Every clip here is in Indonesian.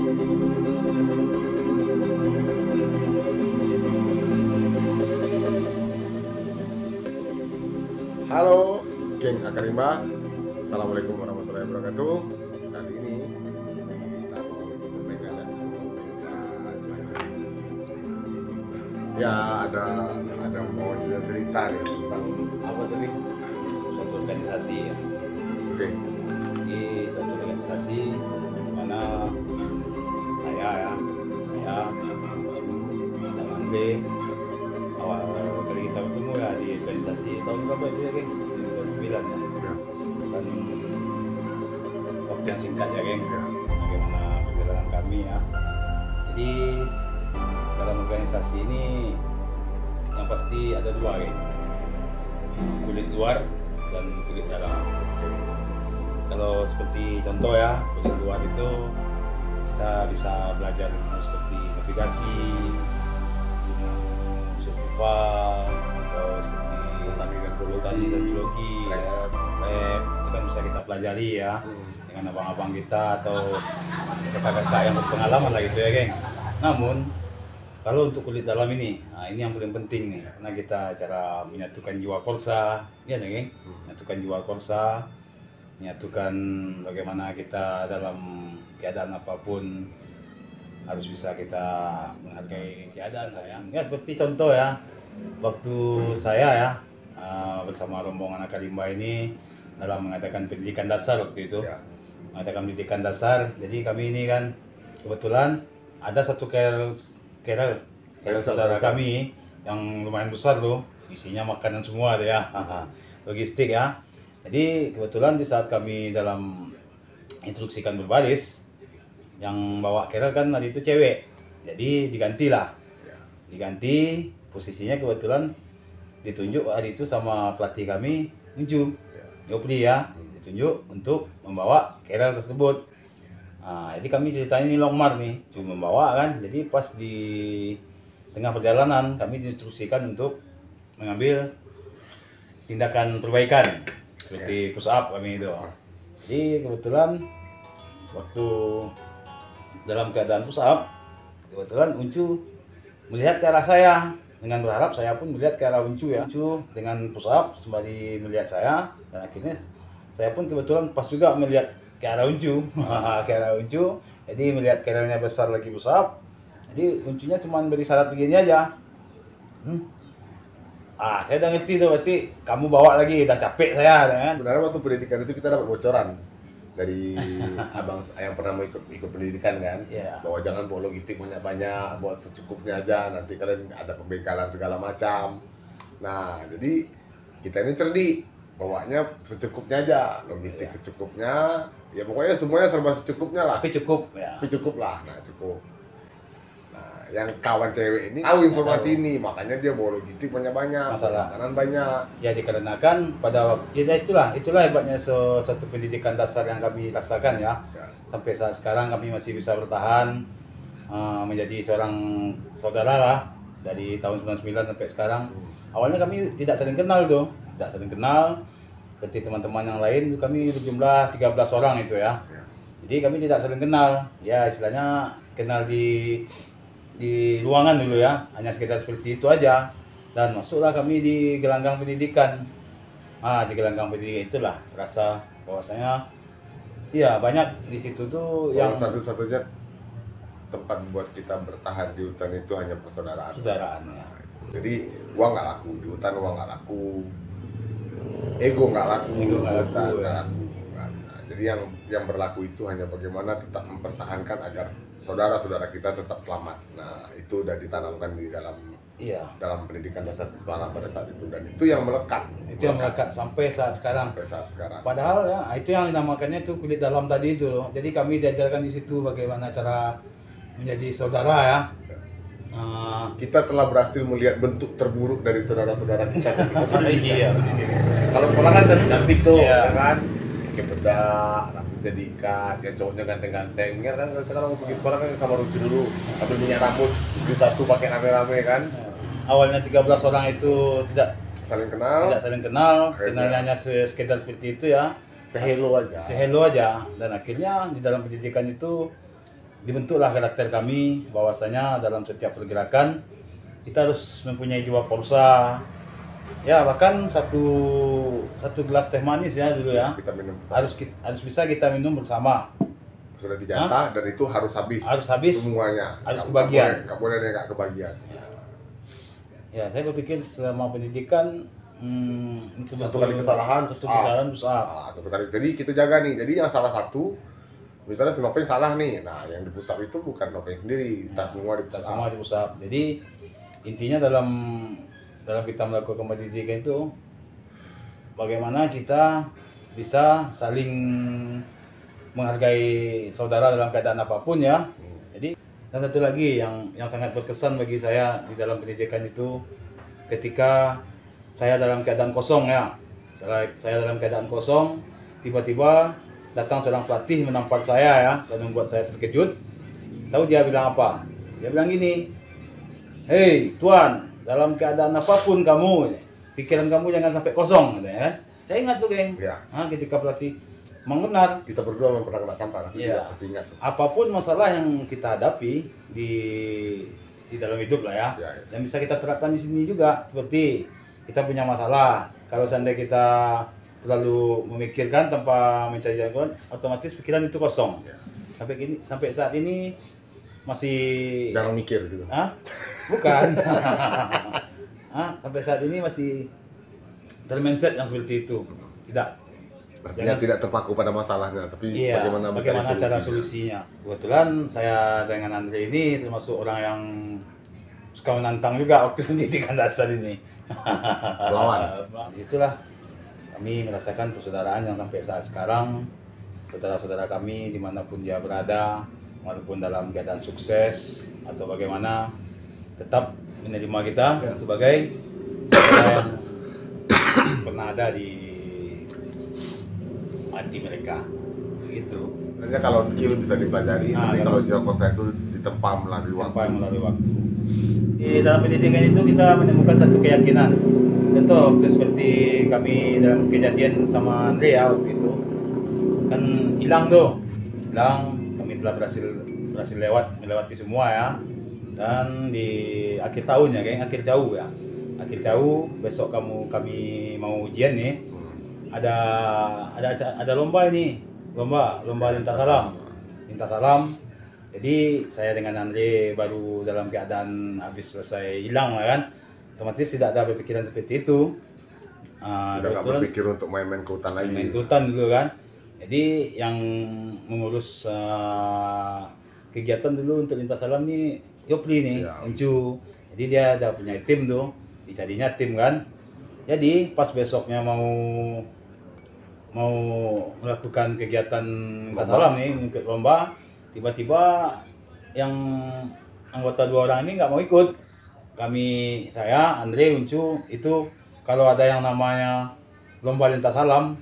Halo, geng Akarimba. Assalamualaikum warahmatullahi wabarakatuh. Kali ini kita mau menyampaikan ya ada mau cerita nih tentang apa tadi, suatu organisasi ya. oke. Ini suatu organisasi di mana saya dan Andre awal kali kita bertemu ya di organisasi tahun berapa itu ya geng? 99 ya. Ya. Kan waktu yang singkat ya geng. Ya. Bagaimana perjalanan kami ya. Jadi dalam organisasi ini yang pasti ada dua geng, kulit luar dan kulit dalam. Kalau seperti contoh ya, kulit luar itu kita bisa belajar ilmu seperti navigasi, ilmu survival, atau seperti botani dan geologi, lab, itu kan bisa kita pelajari ya dengan abang-abang kita atau kakak-kakak yang berpengalaman lah gitu ya geng. Namun kalau untuk kulit dalam ini, nah ini yang paling penting nih, karena kita cara menyatukan jiwa korsa, ya nih geng, menyatukan jiwa korsa, menyatukan bagaimana kita dalam keadaan apapun harus bisa kita menghargai keadaan saya. Ya seperti contoh ya, waktu saya ya bersama rombongan Akarimba ini dalam mengadakan pendidikan dasar waktu itu, mengadakan pendidikan dasar. Jadi kami ini kan kebetulan ada satu kerel saudara kami yang lumayan besar tuh, isinya makanan semua deh ya, logistik ya. Jadi kebetulan di saat kami dalam instruksikan berbaris, yang bawa kerel kan tadi itu cewek, jadi diganti posisinya. Kebetulan ditunjuk hari itu sama pelatih kami Unju Yopri ya, ditunjuk untuk membawa kerel tersebut. Nah, jadi kami ceritanya ini Longmar nih, cuma membawa kan. Jadi pas di tengah perjalanan kami diinstruksikan untuk mengambil tindakan perbaikan seperti push up kami itu. Jadi kebetulan waktu dalam keadaan push up, kebetulan Uncu melihat ke arah saya, dengan berharap saya pun melihat ke arah Uncu ya. Uncu dengan push up sembari melihat saya, dan akhirnya saya pun kebetulan pas juga melihat ke arah Uncu, ke arah Uncu. Jadi melihat kerelnya besar lagi push up, jadi Uncunya cuma beri syarat begini aja. Saya udah ngerti tuh, berarti kamu bawa lagi, udah capek saya kan. Sebenarnya waktu pendidikan itu kita dapat bocoran dari abang yang pernah ikut pendidikan kan, bahwa jangan bawa logistik banyak-banyak, bawa secukupnya aja, nanti kalian ada pembekalan segala macam. Nah jadi kita ini cerdik, bawanya secukupnya aja, logistik secukupnya, ya pokoknya semuanya serba secukupnya lah. Tapi cukup ya. Tapi cukup lah, nah cukup. Nah yang kawan cewek ini tahu informasi ini, makanya dia bawa logistik banyak-banyak, makanan banyak. Ya dikarenakan pada waktu itulah hebatnya suatu pendidikan dasar yang kami rasakan ya. Sampai saat sekarang kami masih bisa bertahan menjadi seorang saudara lah dari tahun 99 sampai sekarang. Awalnya kami tidak saling kenal tuh, seperti teman-teman yang lain. Kami berjumlah 13 orang itu ya. Jadi kami tidak saling kenal, ya istilahnya kenal di ruangan dulu ya, hanya sekitar seperti itu aja. Dan masuklah kami di gelanggang pendidikan. Di gelanggang pendidikan itulah rasa bahwasanya iya banyak di situ tuh yang satu-satunya tempat buat kita bertahan di hutan itu hanya persaudaraan. Ya. Jadi uang nggak laku di hutan, uang nggak laku, ego nggak laku, Nah, jadi yang berlaku itu hanya bagaimana tetap mempertahankan agar saudara-saudara kita tetap selamat. Nah itu udah ditanamkan di dalam pendidikan dasar siswa pada saat itu, dan itu yang melekat. Itu yang melekat sampai saat sekarang. Padahal ya itu yang dinamakannya itu kulit dalam tadi itu loh. Jadi kami diajarkan di situ bagaimana cara menjadi saudara ya. Kita telah berhasil melihat bentuk terburuk dari saudara-saudara kita. Iya. Kalau sekolah kan cantik tuh, ya kan? Pakai bedak, rambutnya diikat, ya cowoknya ganteng-ganteng. Ya kan kalau mau pergi sekolah kan ke kamar lucu dulu, ambil minyak rambut, beli satu pakai rame-rame kan. Awalnya 13 orang itu tidak saling kenal, kenalnya hanya sekedar seperti itu ya. Sehelo aja. Dan akhirnya di dalam pendidikan itu dibentuklah karakter kami bahwasanya dalam setiap pergerakan kita harus mempunyai jiwa korsa. Ya, bahkan satu gelas teh manis ya dulu ya. Kita minum harus bisa kita minum bersama. Sudah dijatah dan itu harus habis. Harus habis semuanya. Harus kebagian. Nggak boleh ada yang nggak kebagian. Ya, saya berpikir selama pendidikan itu satu kali kesalahan besar. Satu kali. Jadi kita jaga nih. Jadi yang salah satu, misalnya si Nopeng salah nih. Nah, yang dipusap itu bukan Nopeng sendiri, kita semua dipusap. Jadi intinya dalam kita melakukan pendidikan itu bagaimana kita bisa saling menghargai saudara dalam keadaan apapun ya. Jadi dan satu lagi yang sangat berkesan bagi saya di dalam pendidikan itu ketika saya dalam keadaan kosong ya. Saya dalam keadaan kosong, tiba-tiba datang seorang pelatih menampar saya ya dan membuat saya terkejut. Tahu dia bilang apa? Dia bilang gini, "Hei Tuan, dalam keadaan apapun kamu, pikiran kamu jangan sampai kosong." Ya. Saya ingat tuh geng, ya. Ketika pelatih mengenal, kita berdua memang pernah kena tampar, ya. Masih ingat. Apapun masalah yang kita hadapi di dalam hidup lah ya, yang bisa kita terapkan di sini juga. Seperti kita punya masalah, kalau seandainya kita terlalu memikirkan tanpa mencari jalan, otomatis pikiran itu kosong. Ya. Sampai saat ini masih jarang mikir gitu. Bukan. Sampai saat ini masih mindset yang seperti itu. Artinya tidak terpaku pada masalahnya, tapi bagaimana cara solusinya. Kebetulan saya dengan Andre ini termasuk orang yang suka menantang juga waktu pendidikan dasar ini. Lawan. Disitulah kami merasakan persaudaraan yang sampai saat sekarang. Saudara-saudara kami dimanapun dia berada, walaupun dalam keadaan sukses atau bagaimana, tetap menerima kita sebagai saudara yang pernah ada di hati mereka. Gitu. Sebenarnya kalau skill bisa dipelajari, tapi kalau jiwa korsa itu ditempa melalui waktu. Di dalam pendidikan itu kita menemukan satu keyakinan. Contoh seperti kami dalam kejadian sama Andre ya waktu itu, kan hilang, kami telah berhasil melewati semua ya. Dan di akhir tahun ya, akhir jauh besok kami mau ujian nih. Ada lomba ini, lomba lintas alam. Jadi saya dengan Andre baru dalam keadaan habis selesai hilang kan, otomatis tidak ada berpikiran seperti itu. Tidak berpikir untuk main-main ke hutan lagi. Main ke hutan dulu kan. Jadi yang mengurus kegiatan dulu untuk lintas alam nih Yopli nih, Encu. Jadi dia udah punya tim tuh, dijadinya tim kan. Jadi pas besoknya mau melakukan kegiatan lintas alam nih, ikut lomba, tiba-tiba yang anggota 2 orang ini nggak mau ikut. Saya, Andre, Uncu itu kalau ada yang namanya lomba lintas alam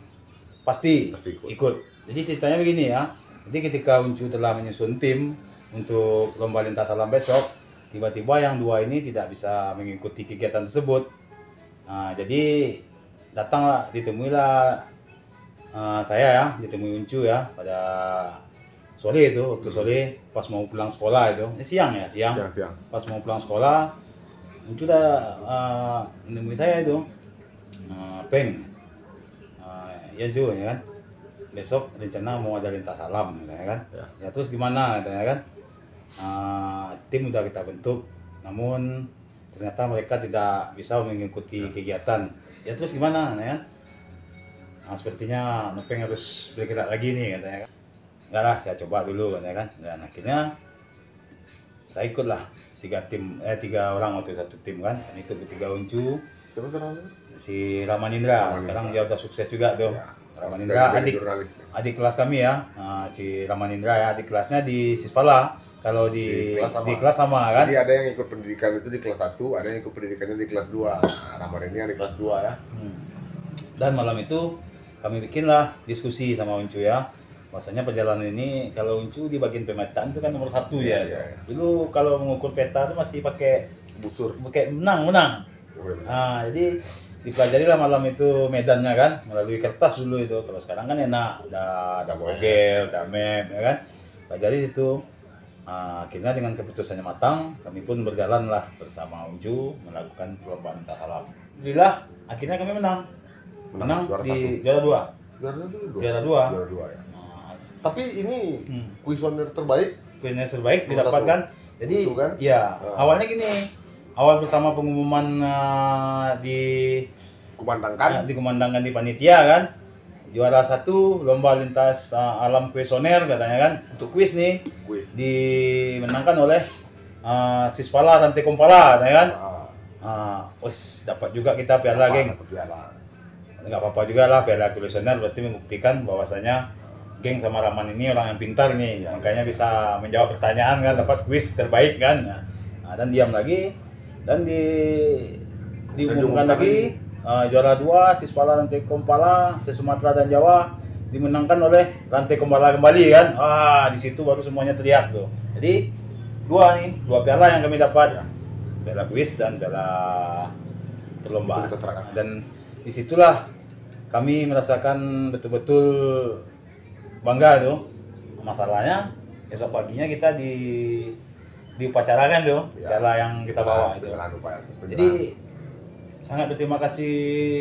pasti ikut. Jadi ceritanya begini ya. Jadi ketika Uncu telah menyusun tim untuk lomba lintas alam besok, tiba-tiba yang 2 ini tidak bisa mengikuti kegiatan tersebut. Jadi ditemuilah saya ditemui Uncu ya pada sore itu, waktu sore pas mau pulang sekolah itu, siang. Pas mau pulang sekolah, Uncu udah menemui saya itu, Peng, ya Ju ya kan, besok rencana mau ada lintas alam ya kan, ya terus gimana ya kan, tim udah kita bentuk, namun ternyata mereka tidak bisa mengikuti kegiatan, ya terus gimana ya kan. Sepertinya Nopeng harus bergerak lagi nih katanya kan. Enggak lah, saya coba dulu katanya kan. Dan akhirnya saya ikutlah 3 orang waktu satu tim kan. Ikut bertiga Uncu. Siapa namanya? Si Ramanindra. Sekarang dia udah sukses juga tuh. Ya. Ramanindra adik kelas kami ya. Si Ramanindra ya, adik kelasnya di Sispala. Kalau di kelas sama kan. Jadi ada yang ikut pendidikan itu di kelas 1, ada yang ikut pendidikannya di kelas 2. Ramanindra di kelas 2 ya. Dan malam itu kami bikinlah diskusi sama Uncu ya, bahwasanya perjalanan ini kalau Uncu di bagian pemetaan itu kan nomor 1 ya. Dulu kalau mengukur peta itu masih pakai busur, pakai menang. Jadi dipelajari lah malam itu medannya kan, melalui kertas dulu itu. Kalau sekarang kan enak, ada bogel, ada map ya kan, pelajari situ. Akhirnya dengan keputusannya matang, kami pun berjalanlah bersama Unju melakukan perlombaan lintas alam. Alhamdulillah, akhirnya kami menang di juara 2. Juara 2. Juara 2 ya. Tapi ini kuisioner terbaik. Kuisioner terbaik didapatkan. Jadi kan? ya awalnya gini. Awal pertama pengumuman dikumandangkan di panitia kan. Juara 1 lomba lintas alam kuisioner katanya kan, untuk kuis nih dimenangkan oleh Sispala Rantai Kompala katanya kan. Dapat juga kita piala geng. Nggak apa-apa juga lah, piala kuisioner berarti membuktikan bahwasanya geng sama Rahman ini orang yang pintar nih, makanya bisa menjawab pertanyaan kan, dapat kuis terbaik kan. Dan diam lagi dan diumumkan lagi. Juara 2 Sispala Rantai Kompala se-Sumatera dan Jawa dimenangkan oleh Rantai Kompala kembali kan. Di situ baru semuanya teriak tuh. Jadi dua piala yang kami dapat, piala kuis dan piala perlombaan. Dan disitulah kami merasakan betul-betul bangga tuh. Masalahnya esok paginya kita diupacarakan tuh piala yang kita bawa itu. Jadi sangat berterima kasih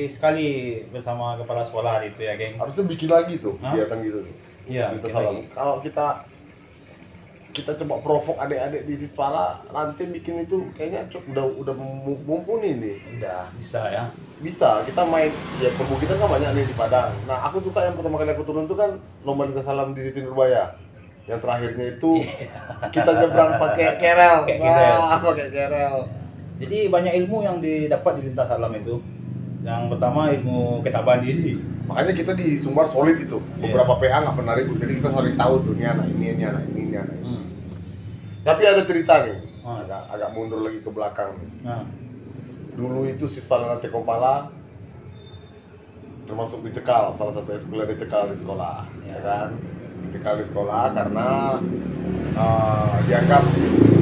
sekali bersama kepala sekolah itu ya, geng. Harusnya bikin lagi tuh kegiatan gitu. Iya, kalau kita coba provok adik-adik di Sispala nanti bikin itu kayaknya udah mumpuni nih. Udah bisa ya. Bisa, kita main ya, perbukitan kan banyak nih di Padang. Nah, aku suka yang pertama kali aku turun tuh kan lomba lintas alam di Siti Nurbaya. Yang terakhirnya itu kita nyebrang pakai kerel. Pakai kerel. Jadi banyak ilmu yang didapat di lintas alam itu. Yang pertama ilmu ketabahan diri. Makanya kita di Sumbar solid itu. Beberapa PA nggak pernah ribut, jadi kita saling tahu tuh ini anak ini. Tapi ada cerita nih, agak mundur lagi ke belakang nih. Dulu itu Sispala Rantai Kompala termasuk dicekal, salah satu sekolah dicekal di sekolah, ya kan? Dicekal di sekolah karena dianggap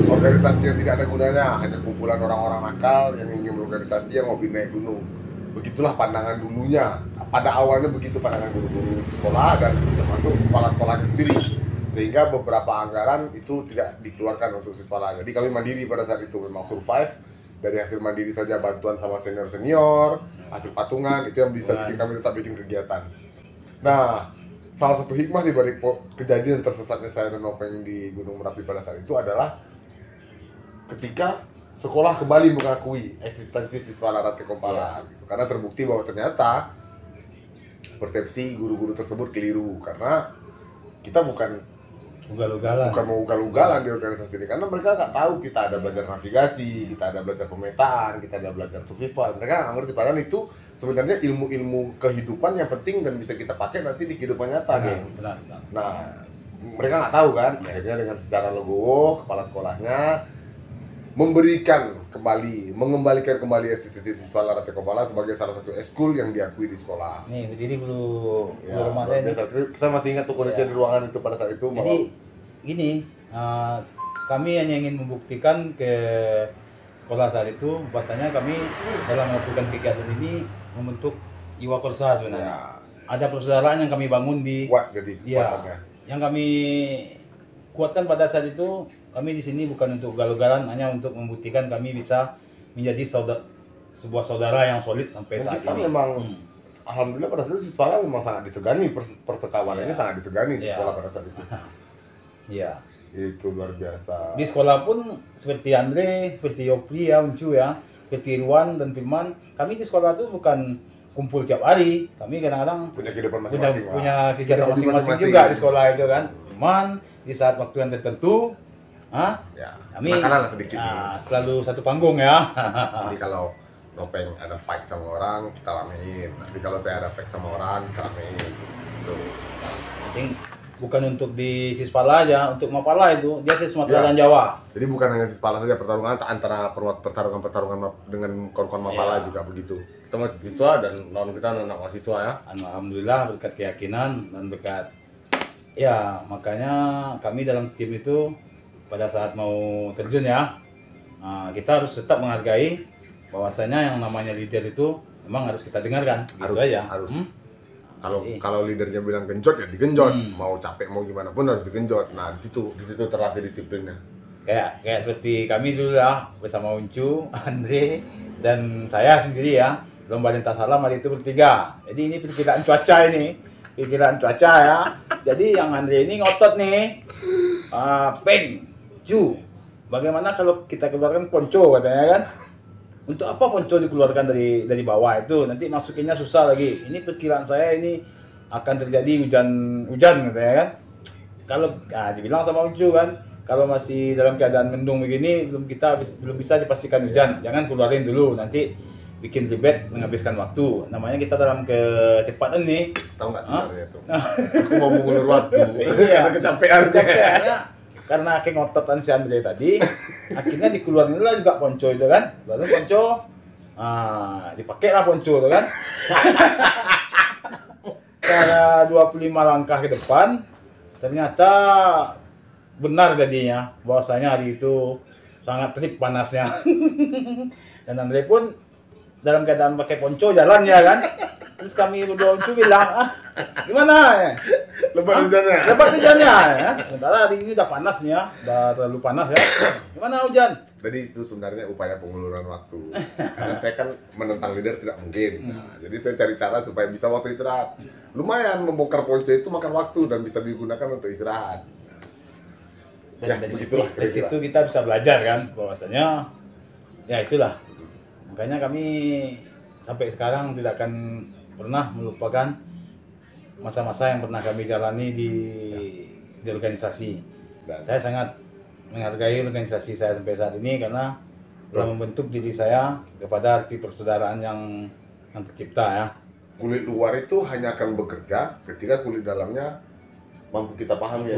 organisasi yang tidak ada gunanya, hanya kumpulan orang-orang nakal yang ingin berorganisasi, yang hobi naik gunung. Begitulah pandangan dulunya. Pada awalnya begitu pandangan guru-guru di sekolah dan termasuk kepala sekolahnya sendiri. Sehingga beberapa anggaran itu tidak dikeluarkan untuk Sispala. Jadi kami mandiri pada saat itu, memang survive dari hasil mandiri saja, bantuan sama senior-senior, hasil patungan itu yang bisa bikin kami tetap bikin kegiatan. Nah, salah satu hikmah di balik kejadian tersesatnya saya dan Nopeng di Gunung Merapi pada saat itu adalah ketika sekolah kembali mengakui eksistensi Sispala Rantai Kompala, gitu. Karena terbukti bahwa ternyata persepsi guru-guru tersebut keliru, karena kita bukan mau ugal-ugalan di organisasi ini, karena mereka nggak tahu kita ada belajar navigasi, kita ada belajar pemetaan, kita ada belajar survival. Mereka nggak ngerti, padahal itu sebenarnya ilmu-ilmu kehidupan yang penting dan bisa kita pakai nanti di kehidupan nyata, benar. Nah, mereka nggak tahu kan, akhirnya dengan secara legowo kepala sekolahnya mengembalikan kembali eksistensi Sispala Rantai Kompala sebagai salah satu eskul yang diakui di sekolah. Nih, berdiri belum remaja ini. Saya masih ingat tuh kondisi di ruangan itu pada saat itu. Jadi gini, kami hanya ingin membuktikan ke sekolah saat itu bahwasanya kami dalam melakukan kegiatan ini membentuk jiwa korsa sebenarnya. Ada persaudaraan yang kami bangun yang kami kuatkan pada saat itu. Kami di sini bukan untuk ugal-ugalan, hanya untuk membuktikan kami bisa menjadi sebuah saudara yang solid sampai saat ini. Memang alhamdulillah pada saat itu Sispala memang sangat disegani, persekawaannya sangat disegani di sekolah pada saat itu. Iya. Itu luar biasa. Di sekolah pun seperti Andre, seperti Yopri ya, Uncu ya, seperti Irwan dan Firman, kami di sekolah itu bukan kumpul tiap hari. Kami kadang-kadang punya kehidupan masing-masing. Punya kegiatan masing-masing juga di sekolah itu kan. Cuman di saat waktu yang tertentu kami sedikit selalu satu panggung ya. Jadi kalau Nopeng ada fight sama orang, kita ramein. Nanti kalau saya ada fight sama orang, kita ramein. Penting bukan untuk di Sispala aja, untuk Mapala itu dia Sumatera dan Jawa. Jadi bukan hanya Sispala saja, pertarungan antara pertarungan dengan kawan-kawan Mapala juga begitu. Kita mahasiswa dan lawan kita anak mahasiswa ya. Alhamdulillah berkat keyakinan dan berkat makanya kami dalam tim itu pada saat mau terjun kita harus tetap menghargai bahwasanya yang namanya leader itu memang harus kita dengarkan, gitu aja. Kalau leadernya bilang genjot ya digenjot, mau capek mau gimana pun harus digenjot. Nah di situ terlatih disiplinnya. Kayak seperti kami dulu ya, bersama Uncu, Andre, dan saya sendiri ya, lomba lintas alam hari itu bertiga. Jadi ini perkiraan cuaca ya. Jadi yang Andre ini ngotot nih, Peng, Ju, bagaimana kalau kita keluarkan ponco katanya kan? Untuk apa ponco dikeluarkan dari bawah itu? Nanti masukinnya susah lagi. Ini perkiraan saya ini akan terjadi hujan katanya kan? Kalau dibilang sama Uncu kan, kalau masih dalam keadaan mendung begini belum bisa dipastikan hujan. Jangan keluarin dulu, nanti bikin ribet, menghabiskan waktu. Namanya kita dalam kecepatan nih. Tahu nggak sebenarnya tuh? Aku mau mengulur waktu. Iya. Kecapeannya. Karena kengototan si Andre tadi, akhirnya dikeluarin lah juga ponco itu kan. Lalu ponco, dipakai lah ponco itu kan. Karena 25 langkah ke depan, ternyata benar jadinya bahwasanya hari itu sangat terik panasnya. Dan Andre pun dalam keadaan pakai ponco jalan ya kan. Terus kami berdua Uncu bilang, gimana ya? Lebat hujannya ya. Sementara hari ini udah panasnya, udah terlalu panas ya. Gimana hujan? Jadi itu sebenarnya upaya penguluran waktu. Karena saya kan menentang leader tidak mungkin. Nah, jadi saya cari cara supaya bisa waktu istirahat. Lumayan membongkar ponco itu makan waktu dan bisa digunakan untuk istirahat. Dan dari situ kita bisa belajar kan bahwasanya ya itulah. Makanya kami sampai sekarang tidak akan pernah melupakan masa-masa yang pernah kami jalani di organisasi. Dan saya sangat menghargai organisasi saya sampai saat ini karena telah membentuk diri saya kepada arti persaudaraan yang tercipta ya. Kulit luar itu hanya akan bekerja ketika kulit dalamnya mampu kita pahami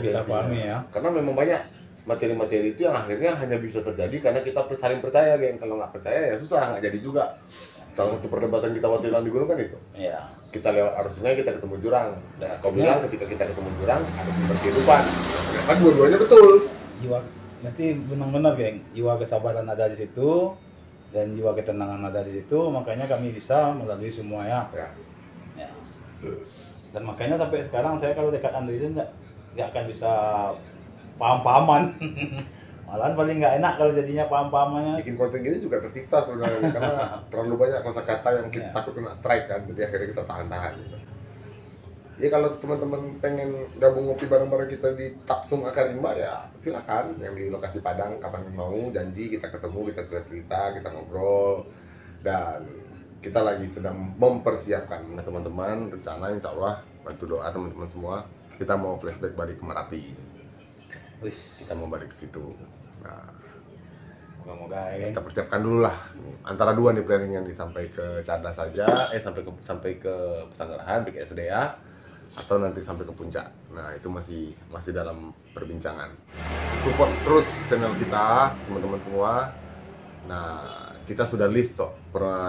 ya. Karena memang banyak materi-materi itu yang akhirnya hanya bisa terjadi karena kita saling percaya, geng. Kalau nggak percaya ya susah, nggak jadi juga. Salah satu perdebatan kita waktu di gunung kan itu. Iya. Kita lewat arus sungai, kita ketemu jurang. Nah, kau bilang ketika kita ketemu jurang ada sumber kehidupan. Kan dua-duanya betul. Jiwa nanti benar-benar, geng. Jiwa kesabaran ada di situ dan jiwa ketenangan ada di situ, makanya kami bisa melalui semuanya. Ya. Dan makanya sampai sekarang saya kalau dekat Andre itu nggak akan bisa paham-pahaman. Malahan paling nggak enak kalau jadinya paham-pahamannya. Bikin konten gini juga tersiksa sebenarnya karena terlalu banyak kosakata yang kita takut kena strike kan, jadi akhirnya kita tahan-tahan gitu. Ya kalau teman-teman pengen gabung ngopi bareng-bareng kita di Tapsum Akarimba ya silakan, yang di lokasi Padang kapan mau, janji kita ketemu, kita cerita, kita ngobrol, dan kita lagi sedang mempersiapkan teman-teman rencana insya Allah, bantu doa teman-teman semua, kita mau flashback balik ke Merapi. Kita mau balik ke situ. Nah, moga-moga ya, kita persiapkan dulu lah. Antara dua nih planning yang disampai ke Cadas saja, sampai ke Pesanggerahan, BKSDA, atau nanti sampai ke puncak. Nah, itu masih dalam perbincangan. Support terus channel kita, teman-teman semua. Nah, kita sudah list toh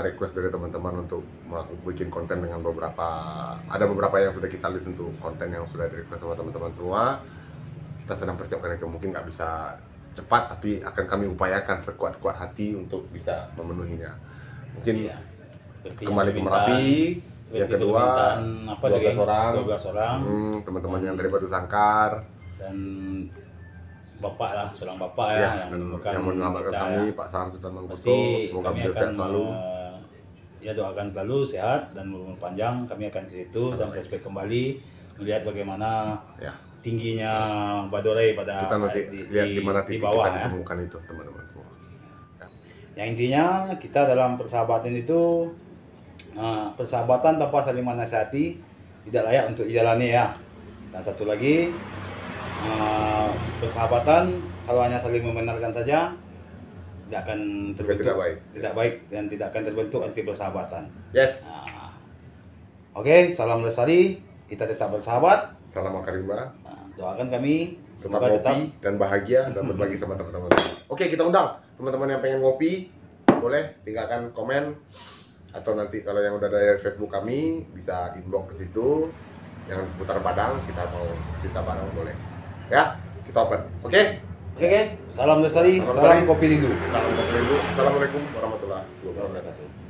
request dari teman-teman untuk bikin konten dengan ada beberapa yang sudah kita list untuk konten yang sudah di request sama teman-teman semua. Kita sedang persiapkan itu, mungkin nggak bisa cepat tapi akan kami upayakan sekuat-kuat hati untuk bisa memenuhinya. Mungkin kembali ke Merapi, yang kedua 12 orang, teman-teman yang dari Batu Sangkar dan bapak lah, seorang bapak yang menyelamatkan kami, Pak Sahar Sultan Mangkusto, semoga beliau sehat selalu. Ya, doakan selalu sehat dan berumur panjang. Kami akan ke situ dan flashback kembali melihat bagaimana tingginya Badorai pada kita nanti lihat di mana titik bawah, kita ditemukan itu teman-teman semua. Yang intinya kita dalam persahabatan itu persahabatan tanpa saling menasihati tidak layak untuk dijalani ya. Dan satu lagi persahabatan kalau hanya saling membenarkan saja tidak akan terbentuk, tidak baik dan tidak akan terbentuk arti persahabatan. Yes. Oke, salam lestari, kita tetap bersahabat. Salam Akarimba. Doakan kami tetap ngopi dan bahagia dan berbagi sama teman-teman. Oke, kita undang teman-teman yang pengen ngopi, boleh tinggalkan komen atau nanti kalau yang udah ada Facebook kami bisa inbox ke situ yang seputar Padang, kita mau cerita bareng boleh. Ya, kita open. Oke? Salam lestari, salam kopi rindu. Salam kopi rindu. Assalamualaikum warahmatullahi wabarakatuh.